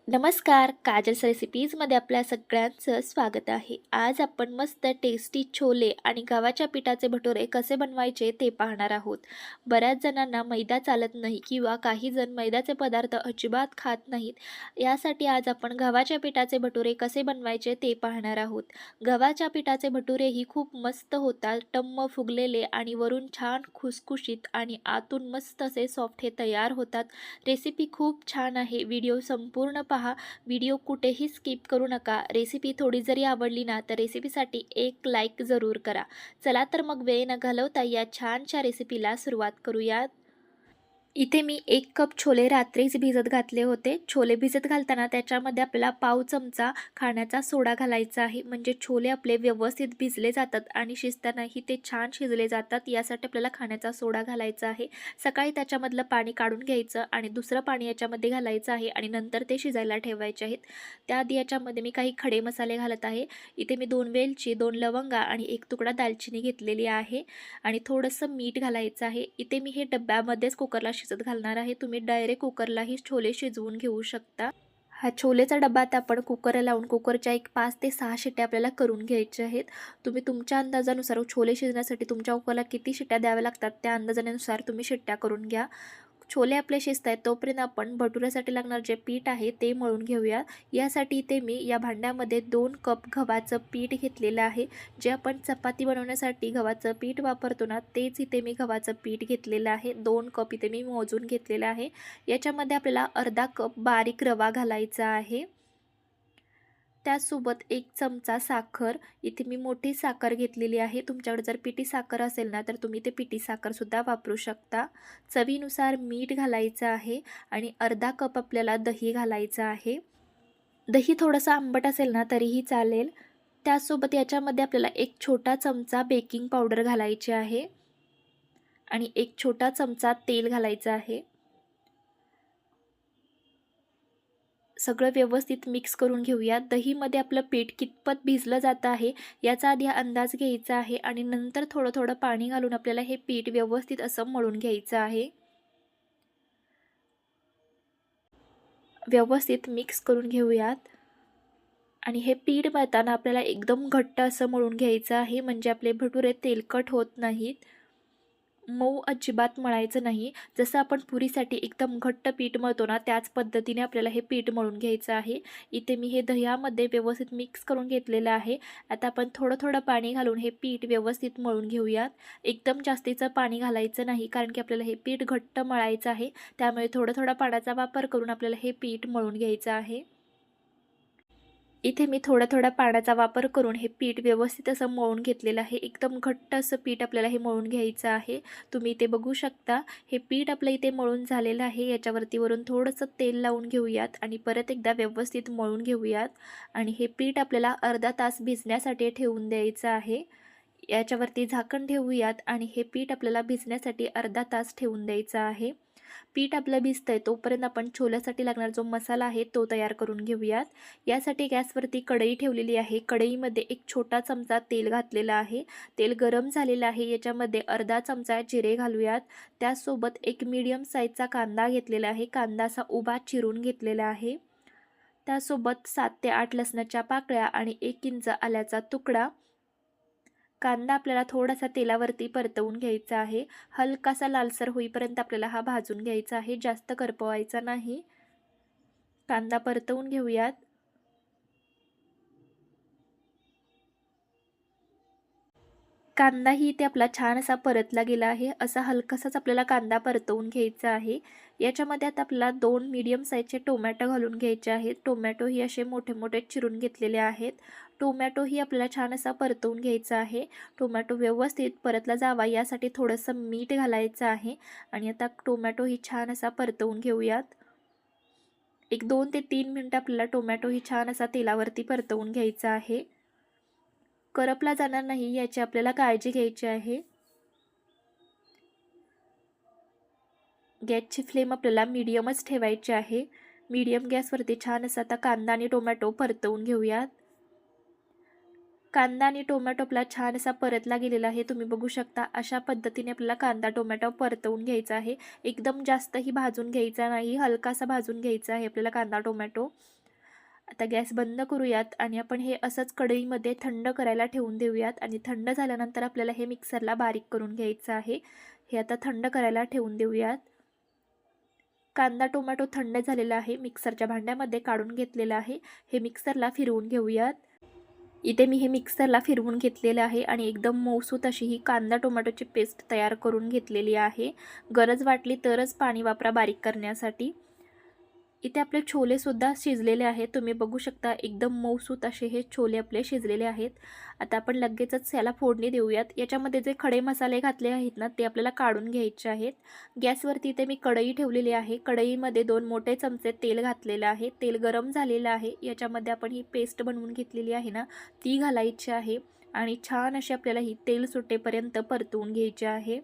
नमस्कार, काजल्स रेसिपीजमध्ये आपल्या सगळ्यांचं स्वागत आहे. आज आपण मस्त टेस्टी छोले आणि गव्हाच्या पिठाचे भटुरे कसे बनवायचे ते पाहणार आहोत. बऱ्याच जणांना मैदा चालत नाही किंवा काही जण मैद्याचे पदार्थ अजिबात खात नाहीत. यासाठी आज आपण गव्हाच्या पिठाचे भटुरे कसे बनवायचे ते पाहणार आहोत. गव्हाच्या पिठाचे भटुरेही खूप मस्त होतात, टम्म फुगलेले आणि वरून छान खुसखुशीत आणि आतून मस्त असे सॉफ्ट हे तयार होतात. रेसिपी खूप छान आहे. व्हिडिओ संपूर्ण पहा. व्हिडिओ कुठेही स्किप करू नका. रेसिपी थोडी जरी आवडली ना तर रेसिपीसाठी एक लाईक जरूर करा. चला तर मग वेळ न घालवता या छानशा रेसिपीला सुरुवात करूया. इथे मी 1 कप छोले रात्रीच भिजत घातले होते. छोले भिजत घालताना त्याच्यामध्ये आपल्याला पाव चमचा खाण्याचा सोडा घालायचा आहे. म्हणजे छोले आपले व्यवस्थित भिजले जातात आणि शिजतानाही ते छान शिजले जातात. यासाठी आपल्याला खाण्याचा सोडा घालायचा आहे. सकाळी त्याच्यामधलं पाणी काढून घ्यायचं आणि दुसरं पाणी याच्यामध्ये घालायचं आहे आणि नंतर ते शिजायला ठेवायचे आहेत. त्याआधी याच्यामध्ये मी काही खडे मसाले घालत आहे. इथे मी 2 वेलची, 2 लवंगा आणि 1 तुकडा दालचिनी घेतलेली आहे आणि थोडंसं मीठ घालायचं आहे. इथे मी हे डब्यामध्येच कुकरला शिजत घालणार आहे. तुम्ही डायरेक्ट कुकरलाही छोले शिजवून घेऊ शकता. हा छोलेचा डबा आता आपण कुकर लावून कुकरच्या एक 5 ते 6 शिट्ट्या आपल्याला करून घ्यायच्या आहेत. तुम्ही तुमच्या अंदाजानुसार छोले शिजण्यासाठी तुमच्या कुकरला किती शिट्ट्या द्याव्या लागतात त्या अंदाजानुसार तुम्ही शिट्ट्या करून घ्या. छोले आपले शिजत आहेत तोपर्यंत आपण भटुऱ्यासाठी लागणार जे पीठ आहे ते मळून घेऊया. यासाठी इथे मी या भांड्यामध्ये 2 कप गव्हाचं पीठ घेतलेलं आहे. जे आपण चपाती बनवण्यासाठी गव्हाचं पीठ वापरतो ना तेच इथे मी गव्हाचं पीठ घेतलेलं आहे. 2 कप इथे मी मोजून घेतलेलं आहे. याच्यामध्ये आपल्याला अर्धा कप बारीक रवा घालायचा आहे. त्यासोबत 1 चमचा साखर, इथे मी मोठी साखर घेतलेली आहे. तुमच्याकडे जर पिठी साखर असेल ना तर तुम्ही ते पिठी साखरसुद्धा वापरू शकता. चवीनुसार मीठ घालायचं आहे आणि अर्धा कप आपल्याला दही घालायचं आहे. दही थोडंसं आंबट असेल ना तरीही चालेल. त्यासोबत याच्यामध्ये आपल्याला 1 छोटा चमचा बेकिंग पावडर घालायची आहे आणि 1 छोटा चमचा तेल घालायचं आहे. सगळं व्यवस्थित मिक्स करून घेऊया. दहीमध्ये आपलं पीठ कितपत भिजलं जातं आहे याचा आधी अंदाज घ्यायचा आहे आणि नंतर थोडं थोडं पाणी घालून आपल्याला हे पीठ व्यवस्थित असं मळून घ्यायचं आहे. व्यवस्थित मिक्स करून घेऊयात आणि हे पीठ मळताना आपल्याला एकदम घट्ट असं मळून घ्यायचं आहे. म्हणजे आपले भटुरे तेलकट होत नाहीत. मऊ अजिबात मळायचं नाही. जसं आपण पुरीसाठी एकदम घट्ट पीठ मळतो ना त्याच पद्धतीने आपल्याला हे पीठ मळून घ्यायचं आहे. इथे मी हे दह्यामध्ये व्यवस्थित मिक्स करून घेतलेलं आहे. आता आपण थोडं थोडं पाणी घालून हे पीठ व्यवस्थित मळून घेऊयात. एकदम जास्तीचं पाणी घालायचं नाही कारण की आपल्याला हे पीठ घट्ट मळायचं आहे. त्यामुळे थोडं थोडा पाण्याचा वापर करून आपल्याला हे पीठ मळून घ्यायचं आहे. इथे मी थोड्या पाण्याचा वापर करून हे पीठ व्यवस्थित असं मळून घेतलेलं आहे. एकदम घट्ट असं पीठ आपल्याला हे मळून घ्यायचं आहे. तुम्ही इथे बघू शकता हे पीठ आपलं इथे मळून झालेलं आहे. याच्यावरती वरून थोडंसं तेल लावून घेऊयात आणि परत एकदा व्यवस्थित मळून घेऊयात आणि हे पीठ आपल्याला अर्धा तास भिजण्यासाठी ठेवून द्यायचं आहे. याच्यावरती झाकण ठेवूयात आणि हे पीठ आपल्याला भिजण्यासाठी अर्धा तास ठेवून द्यायचं आहे. पीठ आपलं भिजतंय तोपर्यंत आपण छोल्यासाठी लागणारा जो मसाला आहे तो तयार करून घेऊयात. यासाठी गॅसवरती कढई ठेवलेली आहे. कढईमध्ये 1 छोटा चमचा तेल घातलेला आहे. तेल गरम झालेलं आहे. याच्यामध्ये अर्धा चमचा जिरे घालूयात. त्यासोबत 1 मीडियम साईजचा कांदा घेतलेला आहे. कांदा असा उभा चिरून घेतलेला आहे. त्यासोबत 7 ते 8 लसणाच्या पाकळ्या आणि 1 इंच आल्याचा तुकडा. कांदा आपल्याला थोडासा तेलावरती परतवून घ्यायचा आहे. हलकासा लालसर होईपर्यंत आपल्याला हा भाजून घ्यायचा आहे. जास्त करपवायचा नाही. कांदा परतवून घेऊयात. कांदाही इथे आपला छान असा परतला गेला आहे. असा हलकासाच आपल्याला कांदा परतवून घ्यायचा आहे. याच्यामध्ये आता आपल्याला 2 मीडियम साईजचे टोमॅटो घालून घ्यायचे आहेत. टोमॅटोही असे मोठे मोठे चिरून घेतलेले आहेत. टोमॅटोही आपल्याला छान असा परतवून घ्यायचा आहे. टोमॅटो व्यवस्थित परतला जावा यासाठी थोडंसं मीठ घालायचं आहे आणि आता टोमॅटोही छान असा परतवून घेऊयात. एक 2 ते 3 मिनिटं आपल्याला टोमॅटोही छान असा तेलावरती परतवून घ्यायचा आहे. करपला जाणार नाही याची आपल्याला काळजी घ्यायची आहे. गॅसची फ्लेम आपल्याला मीडियमच ठेवायची आहे. मीडियम गॅसवरती छान असा आता कांदा आणि टोमॅटो परतवून घेऊयात. कांदा आणि टोमॅटो आपला छान असा परतला गेलेला आहे. तुम्ही बघू शकता अशा पद्धतीने आपल्याला कांदा टोमॅटो परतवून घ्यायचा आहे. एकदम जास्तही भाजून घ्यायचा नाही, हलकासा भाजून घ्यायचा आहे आपल्याला कांदा टोमॅटो. आता गॅस बंद करूयात आणि आपण हे असंच कढईमध्ये थंड करायला ठेवून देऊयात. आणि थंड झाल्यानंतर आपल्याला हे मिक्सरला बारीक करून घ्यायचं आहे. हे आता थंड करायला ठेवून देऊयात. कांदा टोमॅटो थंड झालेला आहे, मिक्सरच्या भांड्यामध्ये काढून घेतलेला आहे. हे मिक्सरला फिरवून घेऊयात. इथे मी हे मिक्सरला फिरवून घेतलेलं आहे आणि एकदम मऊसूत अशी ही कांदा टोमॅटोची पेस्ट तयार करून घेतलेली आहे. गरज वाटली तरच पाणी वापरा बारीक करण्यासाठी. इथे आपले छोलेसुद्धा शिजलेले आहेत. तुम्ही बघू शकता एकदम मऊसूत असे हे छोले आपले शिजलेले आहेत. आता आपण लगेचच याला फोडणी देऊयात. याच्यामध्ये जे खडे मसाले घातले आहेत ना, ते आपल्याला काढून घ्यायचे आहेत. गॅसवरती इथे मी कढई ठेवलेली आहे. कढईमध्ये 2 मोठे चमचे तेल घातलेलं आहे. तेल गरम झालेलं आहे. याच्यामध्ये आपण ही पेस्ट बनवून घेतलेली आहे ना, ती घालायची आहे आणि छान अशी आपल्याला ही तेल सुटेपर्यंत परतवून घ्यायची आहे.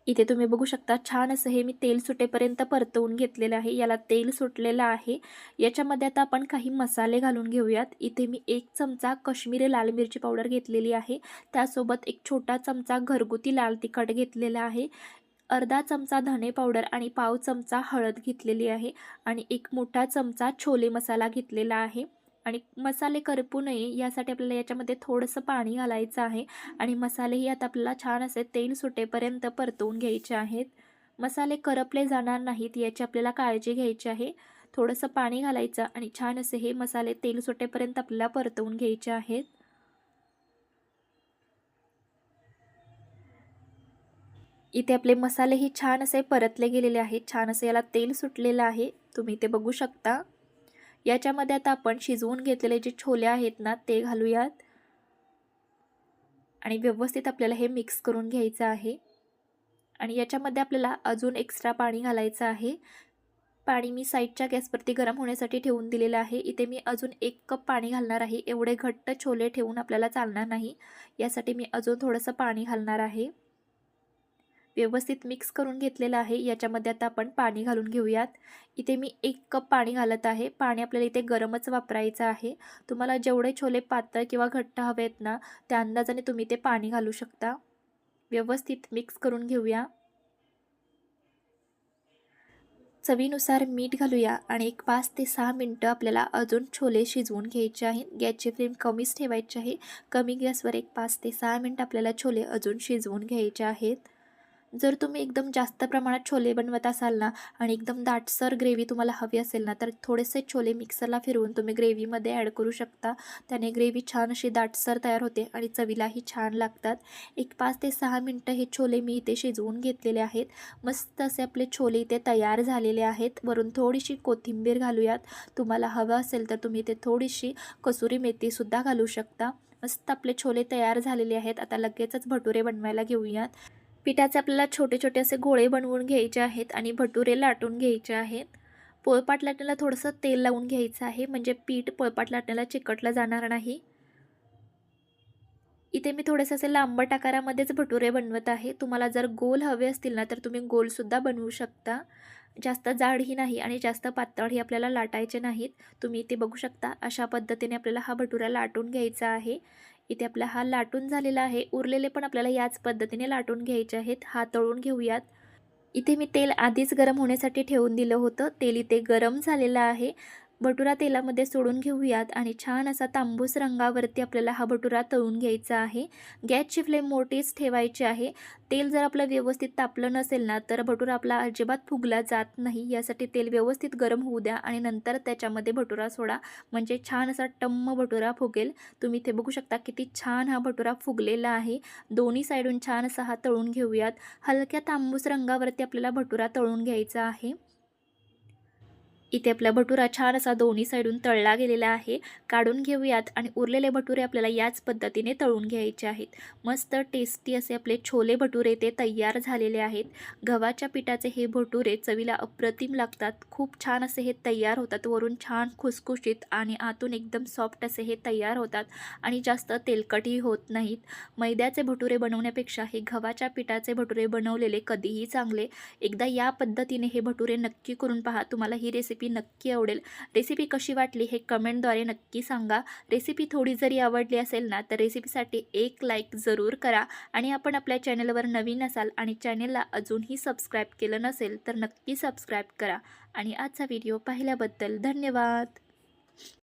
इथे तुम्ही बघू शकता छान असं हे मी तेल सुटेपर्यंत परतवून घेतलेलं आहे. याला तेल सुटलेलं आहे. याच्यामध्ये आता आपण काही मसाले घालून घेऊयात. इथे मी 1 चमचा काश्मीरी लाल मिरची पावडर घेतलेली आहे. त्यासोबत 1 छोटा चमचा घरगुती लाल तिखट घेतलेला आहे. अर्धा चमचा धने पावडर आणि पाव चमचा हळद घेतलेली आहे आणि 1 मोठा चमचा छोले मसाला घेतलेला आहे. आणि मसाले करपू नये यासाठी आपल्याला याच्यामध्ये थोडंसं पाणी घालायचं आहे. आणि मसालेही आता आपल्याला छान असे तेल सुटेपर्यंत परतवून घ्यायचे आहेत. मसाले करपले जाणार नाहीत याची आपल्याला काळजी घ्यायची आहे. थोडंसं पाणी घालायचं आणि छान असे हे मसाले तेल सुटेपर्यंत आपल्याला परतवून घ्यायचे आहेत. इथे आपले मसालेही छान असे परतले गेलेले आहेत. छान असे याला तेल सुटलेलं आहे. तुम्ही ते बघू शकता. याच्यामध्ये आता आपण शिजवून घेतलेले जे छोले आहेत ना, ते घालूयात आणि व्यवस्थित आपल्याला हे मिक्स करून घ्यायचं आहे. आणि याच्यामध्ये आपल्याला अजून एक्स्ट्रा पाणी घालायचं आहे. पाणी मी साईडच्या गॅसवरती गरम होण्यासाठी ठेवून दिलेलं आहे. इथे मी अजून 1 कप पाणी घालणार आहे. एवढे घट्ट छोले ठेवून आपल्याला चालणार नाही. यासाठी मी अजून थोडंसं पाणी घालणार आहे. व्यवस्थित मिक्स करून घेतलेलं आहे. याच्यामध्ये आता आपण पाणी घालून घेऊयात. इथे मी 1 कप पाणी घालत आहे. पाणी आपल्याला इथे गरमच वापरायचं आहे. तुम्हाला जेवढे छोले पातळ किंवा घट्ट हवेत ना, त्या अंदाजाने तुम्ही ते पाणी घालू शकता. व्यवस्थित मिक्स करून घेऊया. चवीनुसार मीठ घालूया आणि एक 5 ते 6 मिनटं आपल्याला अजून छोले शिजवून घ्यायचे आहेत. गॅसची फ्लेम कमीच ठेवायची आहे. कमी गॅसवर एक 5 ते 6 मिनटं आपल्याला छोले अजून शिजवून घ्यायचे आहेत. जर तुम्ही एकदम जास्त प्रमाणात छोले बनवत असाल ना आणि एकदम दाटसर ग्रेव्ही तुम्हाला हवी असेल ना, तर थोडेसे छोले मिक्सरला फिरवून तुम्ही ग्रेव्हीमध्ये ॲड करू शकता. त्याने ग्रेव्ही छान अशी दाटसर तयार होते आणि चवीलाही छान लागतात. एक 5 ते 6 मिनटं हे छोले मी इथे शिजवून घेतलेले आहेत. मस्त असे आपले छोले इथे तयार झालेले आहेत. वरून थोडीशी कोथिंबीर घालूयात. तुम्हाला हवं असेल तर तुम्ही इथे थोडीशी कसुरी मेथीसुद्धा घालू शकता. मस्त आपले छोले तयार झालेले आहेत. आता लगेचच भटुरे बनवायला घेऊयात. पिठाचे आपल्याला छोटे छोटे असे गोळे बनवून घ्यायचे आहेत आणि भटुरे लाटून घ्यायचे आहेत. पोळपाट लाटण्याला थोडंसं तेल लावून घ्यायचं आहे, म्हणजे पीठ पोळपाट लाटण्याला चिकटलं जाणार नाही. इथे मी थोडेसे असे लांबट आकारामध्येच भटुरे बनवत आहे. तुम्हाला जर गोल हवे असतील ना, तर तुम्ही गोलसुद्धा बनवू शकता. जास्त जाडही नाही आणि जास्त पातळही आपल्याला लाटायचे नाहीत. तुम्ही इथे बघू शकता अशा पद्धतीने आपल्याला हा भटुरा लाटून घ्यायचा आहे. इथे आपला हा लाटून झालेला आहे. उरलेले पण आपल्याला याच पद्धतीने लाटून घ्यायचे आहेत. हा तळून घेऊयात. इथे मी तेल आधीच गरम होण्यासाठी ठेवून दिलं होतं. तेल इथे गरम झालेलं आहे. भटुरा तेलामध्ये सोडून घेऊयात आणि छान असा तांबूस रंगावरती आपल्याला हा भटुरा तळून घ्यायचा आहे. गॅसची फ्लेम मोठीच ठेवायची आहे. तेल जर आपलं व्यवस्थित तापलं नसेल ना, तर भटुरा आपला अजिबात फुगला जात नाही. यासाठी तेल व्यवस्थित गरम होऊ द्या आणि नंतर त्याच्यामध्ये भटुरा सोडा, म्हणजे छान असा टम्म भटुरा फुगेल. तुम्ही इथे बघू शकता किती छान हा भटुरा फुगलेला आहे. दोन्ही साईडून छान असा हा तळून घेऊयात. हलक्या तांबूस रंगावरती आपल्याला भटुरा तळून घ्यायचा आहे. इथे आपला भटुरा छान असा दोन्ही साईडून तळला गेलेला आहे. काढून घेऊयात आणि उरलेले भटुरे आपल्याला याच पद्धतीने तळून घ्यायचे आहेत. मस्त टेस्टी असे आपले छोले भटुरे ते तयार झालेले आहेत. गव्हाच्या पिठाचे हे भटुरे चवीला अप्रतिम लागतात. खूप छान असे हे तयार होतात. वरून छान खुसखुशीत आणि आतून एकदम सॉफ्ट असे हे तयार होतात आणि जास्त तेलकटही होत नाहीत. मैद्याचे भटुरे बनवण्यापेक्षा हे गव्हाच्या पिठाचे भटुरे बनवलेले कधीही चांगले. एकदा या पद्धतीने हे भटुरे नक्की करून पहा. तुम्हाला ही रेसिपी नक्की आवडेल. रेसिपी कशी वाटली हे कमेंटद्वारे नक्की सांगा. रेसिपी थोडी जरी आवडली असेल ना तर रेसिपीसाठी एक लाईक जरूर करा आणि आपण आपल्या चॅनलवर नवीन असाल आणि चॅनलला अजूनही सबस्क्राईब केलं नसेल तर नक्की सबस्क्राईब करा आणि आजचा व्हिडिओ पाहिल्याबद्दल धन्यवाद.